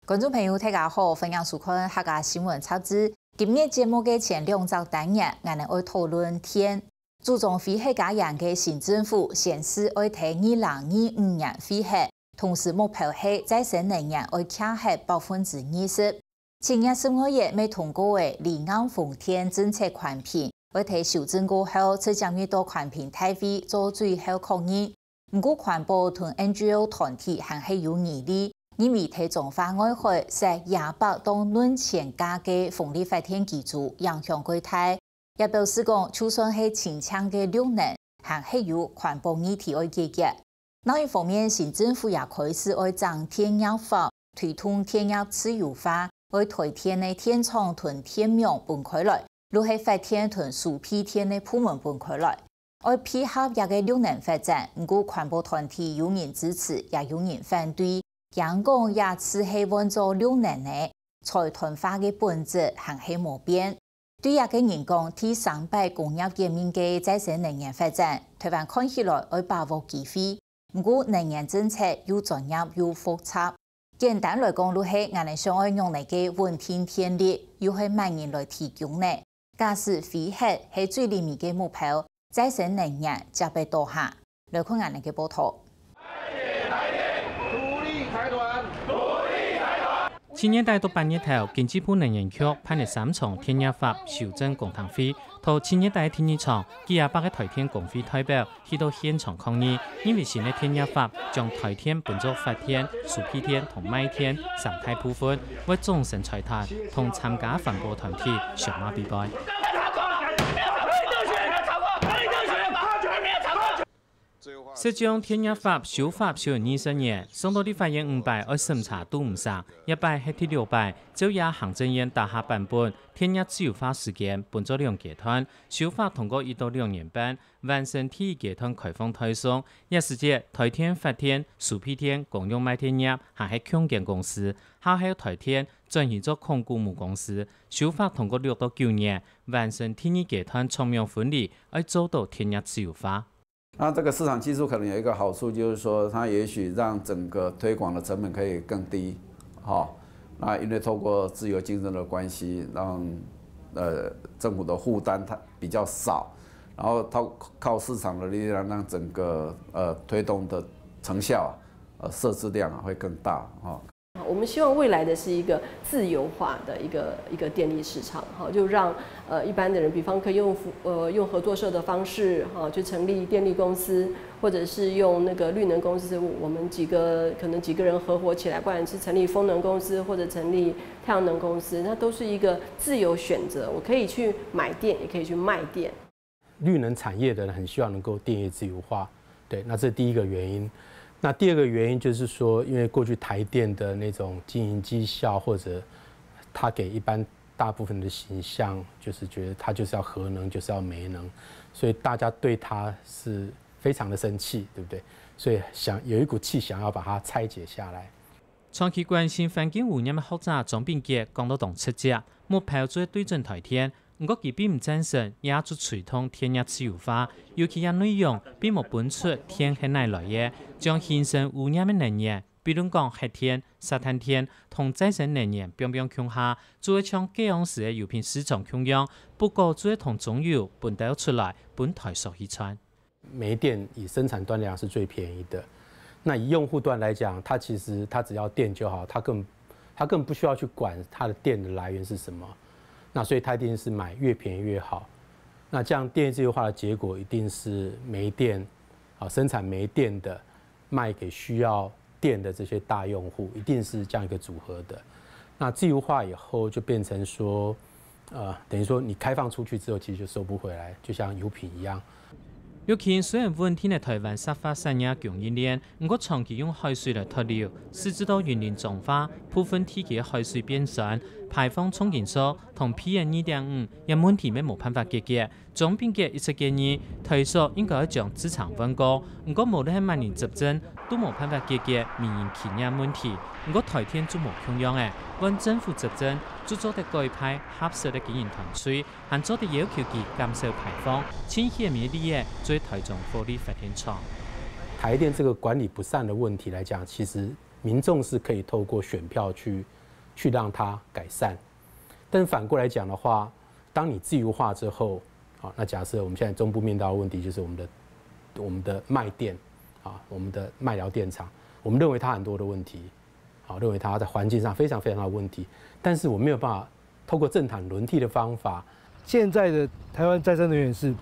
观众朋友，大家好，欢迎收看客家新闻插枝。今日节目嘅前2集单元，我哋会讨论天。自从非客家人嘅新政府显示会提2025年非客，同时目标系再生能源会强核20%。前日15月未通过嘅离岸风电政策宽频，会提修正过后，才将遇到宽频大会做最后确认。不过环保同 NGO 团体还系有疑虑。因为提中华外汇在200到论前价嘅风力发电机组影响过大，也表示讲，就算是清强嘅绿能，还是有环保议题要解决。另一方面，新政府也开始要将电业法推动电业自由化，要推天嘅电厂同电网分开来，如系发电同输配电嘅部门分开来。要配合一个绿能发展，不过环保团体有人支持，也有人反对。阳光也只系按照绿能的财团化的本质还是无变。对一个人讲，第300工业革命的再生能源发展，台湾看起来要把握机会。不过能源政策又专业又复杂。简单来讲，就是我们想要用那个稳定电力，又是慢人来提供的。假使非核是最里面的目标，再生能源就被倒下。来看我们的报道。前年底到8月头，经济部能源局颁了3场电业法修正公听会。到前年底的第2场，几百个台电工会代表去到现场抗议，因为新的电业法将台电分作发电、输配电同卖电3大部分，为众生财产同参加环保团体上马比赛。实际上，电业法修法修20年，上到立法院5摆，要审查都唔上，1摆系第6摆，就也行政院大下版本，电业自由化时间分作2阶段，修法通过1到2年半，完成第1阶段开放推送，也是指台电发电、输配电、公用卖电业还系强建公司，还有台电转移做控股母公司，修法通过6到9年，完成第2阶段冲量分离，要做到电业自由化。那这个市场技术可能有一个好处，就是说它也许让整个推广的成本可以更低，那因为透过自由竞争的关系，让政府的负担它比较少，然后靠市场的力量，让整个推动的成效设置量会更大我们希望未来的是一个自由化的一个电力市场，就让一般的人，比方可以用合作社的方式去成立电力公司，或者是用那个绿能公司，我们可能几个人合伙起来，不管是成立风能公司或者成立太阳能公司，那都是一个自由选择，我可以去买电，也可以去卖电。绿能产业的人很希望能够电业自由化，对，那这是第一个原因。那第二个原因就是说，因为过去台电的那种经营绩效，或者他给一般大部分的形象，就是觉得他就是要核能，就是要煤能，所以大家对他是非常的生气，对不对？所以有一股气想要把它拆解下来。长期关心环境污染的学者张炳杰讲到同七只，目标做对准台电。不过，佢并唔赞成也做传统电业自由化，尤其嘅内容并冇本出天系哪来嘅，将形成污染嘅能源，比如讲核电、沙滩电同再生能源并并强下，做一场各样式嘅油品市场供应，不过做同中油分得出来，本台所去穿。煤电以生产端量是最便宜的，那以用户端来讲，它其实只要电就好，它更不需要去管它的电的来源是什么。那所以它一定是买越便宜越好。那这样电业自由化的结果一定是煤电，生产煤电的卖给需要电的这些大用户，一定是这样一个组合的。那自由化以后就变成说，等于说你开放出去之后，其实就收不回来，就像油品一样。尤其虽然稳定的台湾沙发产业供应链，不过长期用海水来脱硫，使至到云林彰化部分地区海水变酸，排放重金属同 PM2.5，也问题没办法解决。张炳杰一直建议，台塑应该要将资产分割，不过无论系万年执政，都冇办法解决民营企业问题。不过台电做冇同样嘅，按政府执政，就做得改派合适的经营团队，还做得要求其减少排放，清洁灭利嘅做台中火力发电厂。台电这个管理不善的问题来讲，其实民众是可以透过选票去去让它改善。但是反过来讲的话，当你自由化之后，好，那假设我们现在中部面到的问题就是我们的卖电啊，我们的卖疗电厂，我们认为它很多的问题，好，认为它在环境上非常非常的问题，但是我没有办法透过政坛轮替的方法。现在的台湾再生能源是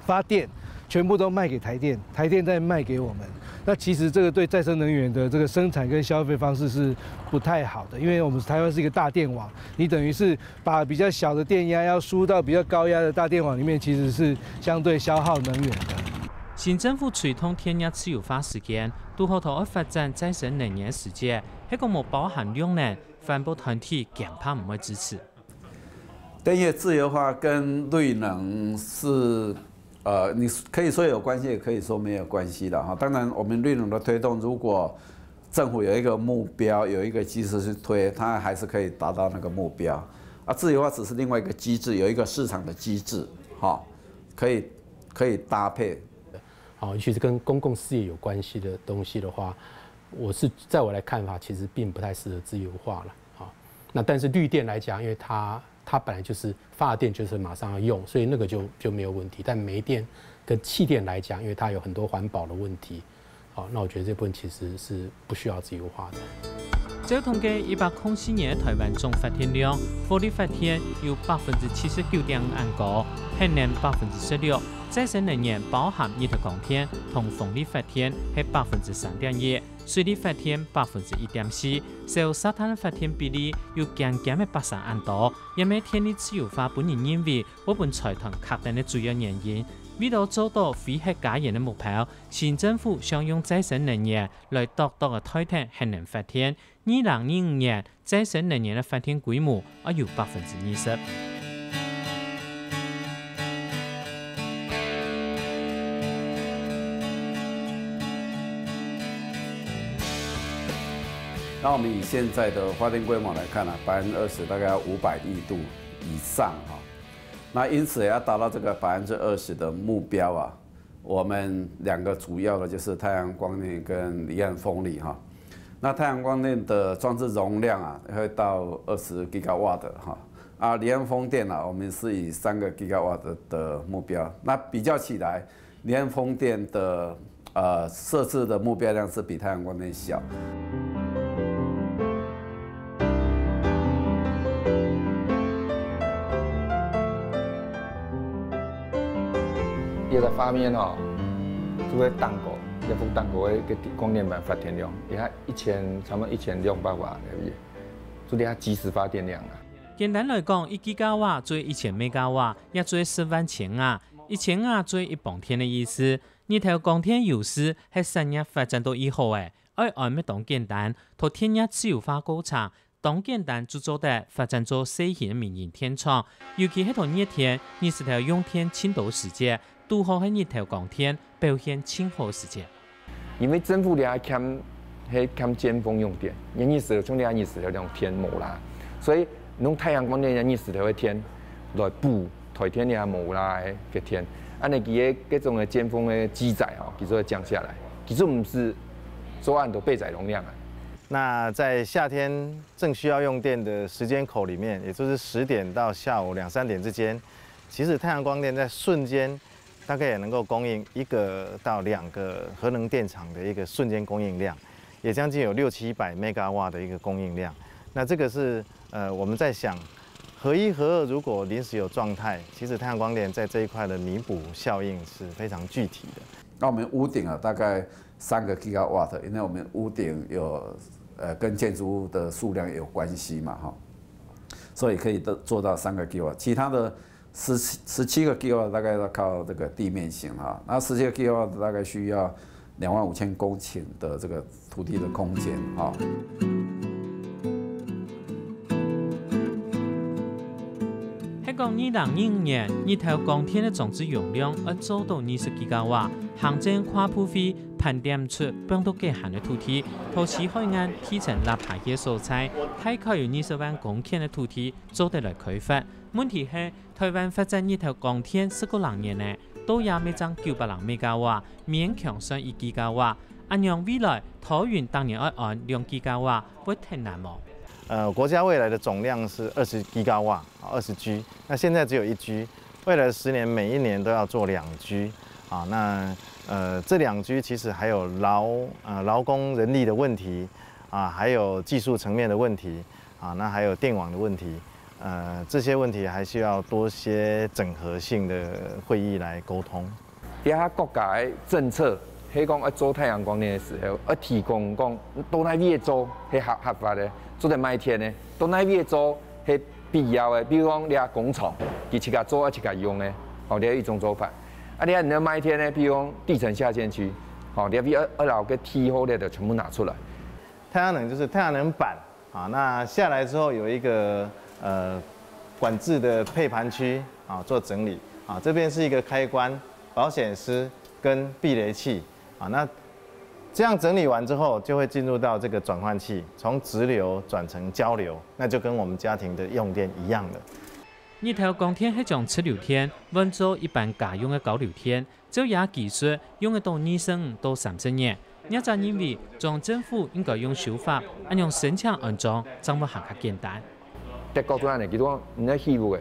发电全部都卖给台电，台电再卖给我们。那其实这个对再生能源的这个生产跟消费方式是不太好的，因为我们台湾是一个大电网，你等于是把比较小的电压要输到比较高压的大电网里面，其实是相对消耗能源的。新政府推动电力自由化时间，拄好同发展再生能源时节，迄个冇包含量能，环保团体强怕唔会支持。电业自由化跟绿能是，你可以说有关系，也可以说没有关系的哈。当然，我们绿能的推动，如果政府有一个目标，有一个机制去推，它还是可以达到那个目标。啊，自由化只是另外一个机制，有一个市场的机制，哈，可以搭配。好，尤其是跟公共事业有关系的东西的话，在我来看法，其实并不太适合自由化了。好，那但是绿电来讲，因为它本来就是发电就是马上要用，所以那个就没有问题。但煤电跟气电来讲，因为它有很多环保的问题，好，那我觉得这部分其实是不需要自由化的。照统计，104年台湾总发电量，火力发电有79.5%按高，核能16%，再生能源包含热力光电同风力发电係3.1%，水力发电1.4%，受沙灘發電比例有漸漸嘅83%按多，因為電力自由化本人認為，我們財團確定嘅主要原因。為了做到非核家園嘅目標，新政府想用再生能源來獨獨嘅代替核能發電。2025年再生能源嘅發電規模要有20%。那我们以现在的发电规模来看呢，20%大概要500亿度以上哈。那因此要达到这个20%的目标啊，我们两个主要的就是太阳光电跟离岸风力哈。那太阳光电的装置容量啊，会到20 GW 哈。啊，离岸风电啊，我们是以3个 GW 的目标。那比较起来，离岸风电的设置的目标量是比太阳光电小。伊个发面哦，这个单个，一幅单个的个光电板发电量，也差不多1200瓦而已，所以它即时发电量啊。简单来讲，1 吉瓦做1000 兆瓦，也做10万千瓦，1000瓦做1磅天的意思。日头光天优势喺产业发展到以后诶，按咩当简单，同天业自由化过程。当简单就做得发展做小型的民营电厂，尤其喺同热天，20头用天倾倒时节。拄好喺日头光天表现清好时间，因为政府俩欠尖峰用电，因为20头俩20头用天无啦，所以用太阳光电20头的天来补台天俩无啦嘅天，安尼佢嘅各种嘅尖峰嘅机载哦，其实会降下来，其实唔是做按都备载容量啊。那在夏天正需要用电的时间口里面，也就是10点到下午2、3点之间，其实太阳光电在瞬间。大概也能够供应1个到2个核能电厂的一个瞬间供应量，也将近有600-700 МW的一个供应量。那这个是我们在想，核1、核2如果临时有状态，其实太阳光电在这一块的弥补效应是非常具体的。那我们屋顶啊，大概3个 GW， 因为我们屋顶有跟建筑物的数量有关系嘛哈，所以可以做到3个 GW， 其他的。17个 GW 大概要靠这个地面型哈，那17个 GW 大概需要25000公顷的这个土地的空间哈。喺讲2025年日头光天的装置容量要做到20吉瓦，行政跨部会盘点出半岛极限的土地，同时海岸提前立牌嘅素材，大概有20万公顷的土地做得来开发。问題係台灣發展日頭光天10個人年呢，都也未漲900 兆，勉強上1 吉瓦。按樣未來桃園當年要按2 吉瓦，會挺難無。国家未来的总量是20 GW 20G， 那现在只有1G， 未来10年每一年都要做2G 啊。那这2G 其实还有劳工人力的问题啊，还有技术层面的问题啊，那还有电网的问题，这些问题还需要多些整合性的会议来沟通。底下国家的政策，迄讲要做太阳光电的时候，要提供讲都哪边做，迄合法的。做在麦田呢，都哪边做是必要的，比如讲你工厂，伊一个做一个用的，哦，你一种做法。啊，你的麦田呢，比如讲地层下陷区，哦，你比二楼个梯后的全部拿出来。太阳能就是太阳能板啊，那下来之后有一个管制的配盘区啊，做整理啊，这边是一个开关、保险丝跟避雷器啊，那。这样整理完之后，就会进入到这个转换器，从直流转成交流，那就跟我们家庭的用电一样了。日头光天係將7流天換做一般家用嘅9流天，照也技術用得到25到30年。我就認為，將政府應該用手法，按用申請安裝，掌握下較簡單。德國做安尼，佢講唔係欺負嘅，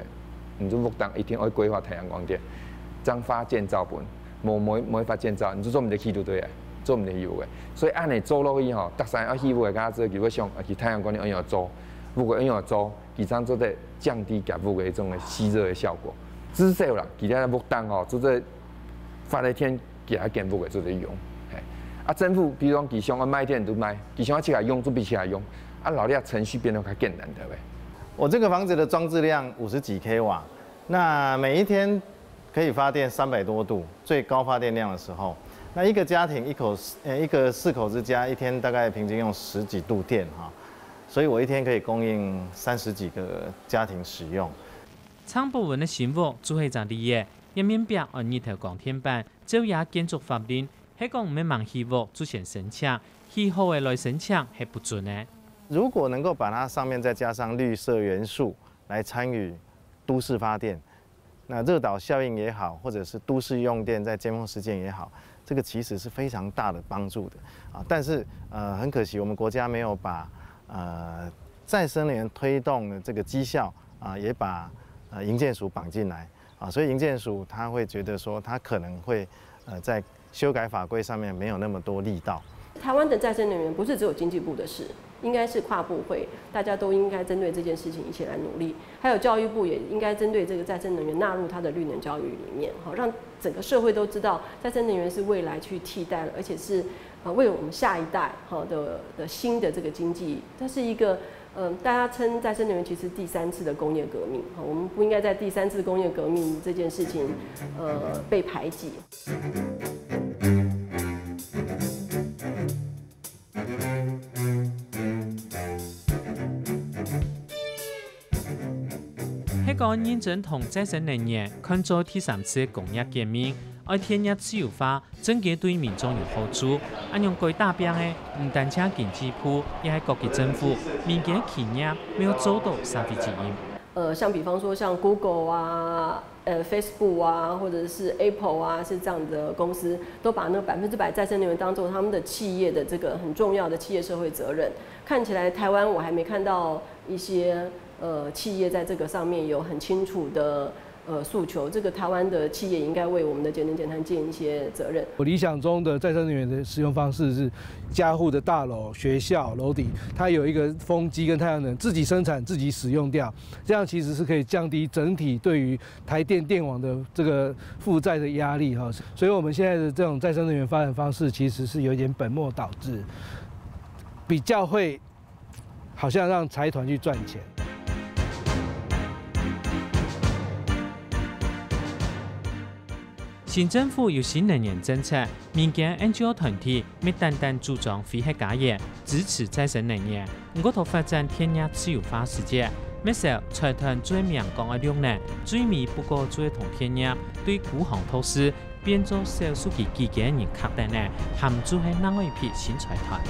唔做木當一定要規劃太陽光電，增發建造本，冇發建造，你就做唔得起就對啊。做唔嚟要嘅，所以按你做落去吼，特產要起步嘅家子，如果想其太陽光電按樣做，如果按樣做，其實做在降低甲部嘅一種嘅吸熱嘅效果。至少啦，其他木當吼，做在發熱天其他建部嘅做在用。啊，政府比如講，其想要賣電就賣，其想要起來用就必起來用。啊，老啲程序變得較簡單的呗。我這個房子的裝置量50幾 kW， 那每一天可以發電300多度，最高發電量的時候。那一個家庭一個4口之家，一天大概平均用10幾度電哈，所以我一天可以供應30幾個家庭使用。昌博文的新屋主係在利嘅，一面壁按日頭光天板，照也建築法令，係講唔係盲起屋出現申請，氣候嘅來申請係不準嘅。如果能夠把它上面再加上綠色元素來參與都市發電，那熱島效應也好，或者是都市用電在尖峰時間也好。這個其實是非常大的幫助的啊，但是很可惜，我們國家沒有把再生能源推動的這個績效啊，也把營建署綁進來啊，所以營建署他會覺得說，他可能會在修改法規上面沒有那麼多力道。台灣的再生能源不是只有經濟部的事。應該是跨部會，大家都應該針對這件事情一起來努力。還有教育部也應該針對這個再生能源納入它的綠能教育裡面，好讓整個社會都知道再生能源是未來去替代了，而且是為我們下一代好的新的這個經濟。它是一個大家稱再生能源其實第3次的工業革命，我們不應該在第3次工業革命這件事情被排擠。香港認真同再生能源看做第3次工業革命，愛天然自由化，真嘅對民眾有好處。按用改大變嘅，唔單止經濟部，也係國際政府、民間企業沒有做到三分之一。像比方說像 Google 啊、Facebook 啊，或者是 Apple 啊，是這樣的公司，都把那100%再生能源當做他們的企業的這個很重要的企業社會責任。看起來台灣我還沒看到一些企業在這個上面有很清楚的訴求，這個台灣的企業應該為我們的節能減碳盡一些責任。我理想中的再生能源的使用方式是，家戶的大樓、學校樓頂，它有一個風機跟太陽能自己生產、自己使用掉，這樣其實是可以降低整體對於台電電網的這個負債的壓力哈。所以我們現在的這種再生能源發展方式，其實是有點本末倒置，比較會好像讓財團去賺錢。新政府有新能源政策，民間 NGO 團體未單單主張非核家園，支持再生能源，我頭發展天然自由化世界。咩時候財團最明講嘅綠能，最尾不過最同天然對古行投資變做小數據基建人確定呢，含住係另外一批新財團。